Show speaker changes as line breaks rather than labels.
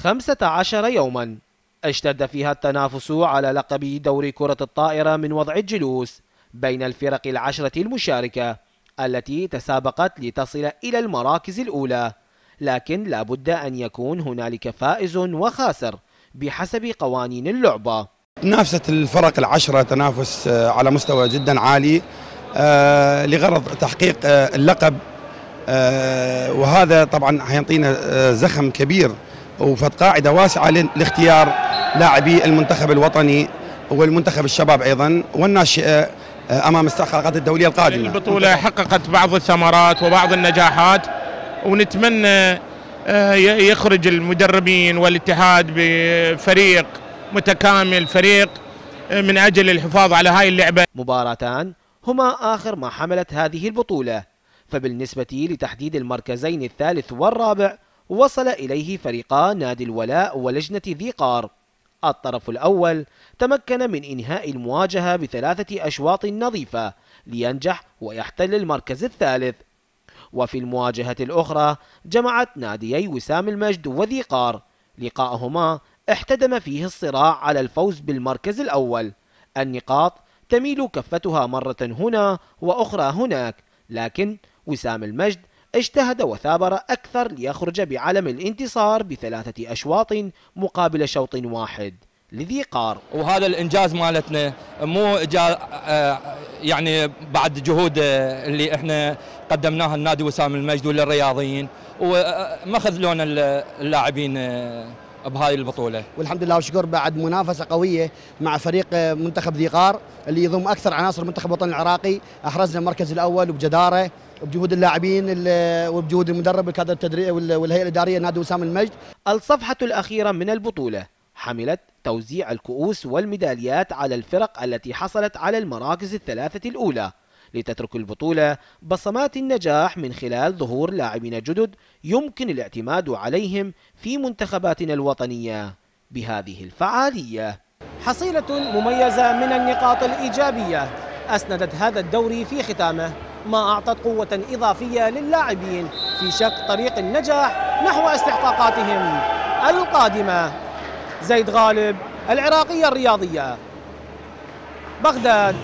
15 يوما اشتد فيها التنافس على لقب دوري كرة الطائرة من وضع الجلوس بين الفرق العشرة المشاركة التي تسابقت لتصل إلى المراكز الأولى، لكن لا بد أن يكون هنالك فائز وخاسر بحسب قوانين اللعبة.
تنافست الفرق العشرة تنافس على مستوى جدا عالي لغرض تحقيق اللقب، وهذا طبعا حيعطينا زخم كبير وفد قاعدة واسعة لاختيار لاعبي المنتخب الوطني والمنتخب الشباب أيضا والناشئة أمام استحقاقات الدولية القادمة.
البطولة حققت بعض الثمرات وبعض النجاحات، ونتمنى يخرج المدربين والاتحاد بفريق متكامل، فريق من أجل الحفاظ على هاي اللعبة.
مباراتان هما آخر ما حملت هذه البطولة، فبالنسبة لتحديد المركزين الثالث والرابع وصل إليه فريقا نادي الولاء ولجنة ذي قار. الطرف الأول تمكن من إنهاء المواجهة ب3 أشواط نظيفة لينجح ويحتل المركز الثالث، وفي المواجهة الأخرى جمعت ناديي وسام المجد وذي قار. لقاءهما احتدم فيه الصراع على الفوز بالمركز الأول، النقاط تميل كفتها مرة هنا وأخرى هناك، لكن وسام المجد اجتهد وثابر أكثر ليخرج بعلم الانتصار ب3 أشواط مقابل شوط واحد لذي قار.
وهذا الإنجاز مالتنا مو يعني بعد جهود اللي احنا قدمناها النادي وسام المجد وللرياضيين، وما خذلونا اللاعبين بهاي البطولة.
والحمد لله والشكر بعد منافسة قوية مع فريق منتخب ذي قار اللي يضم أكثر عناصر المنتخب الوطني العراقي، أحرزنا المركز الأول وبجدارة وبجهود اللاعبين وبجهود المدرب والكادر التدريبي والهيئة الإدارية نادي وسام المجد.
الصفحة الأخيرة من البطولة حملت توزيع الكؤوس والميداليات على الفرق التي حصلت على المراكز الثلاثة الأولى، لتترك البطولة بصمات النجاح من خلال ظهور لاعبين جدد يمكن الاعتماد عليهم في منتخباتنا الوطنية بهذه الفعالية. حصيلة مميزة من النقاط الإيجابية أسندت هذا الدوري في ختامه، ما أعطت قوة إضافية للاعبين في شق طريق النجاح نحو استحقاقاتهم القادمة. زيد غالب، العراقية الرياضية، بغداد.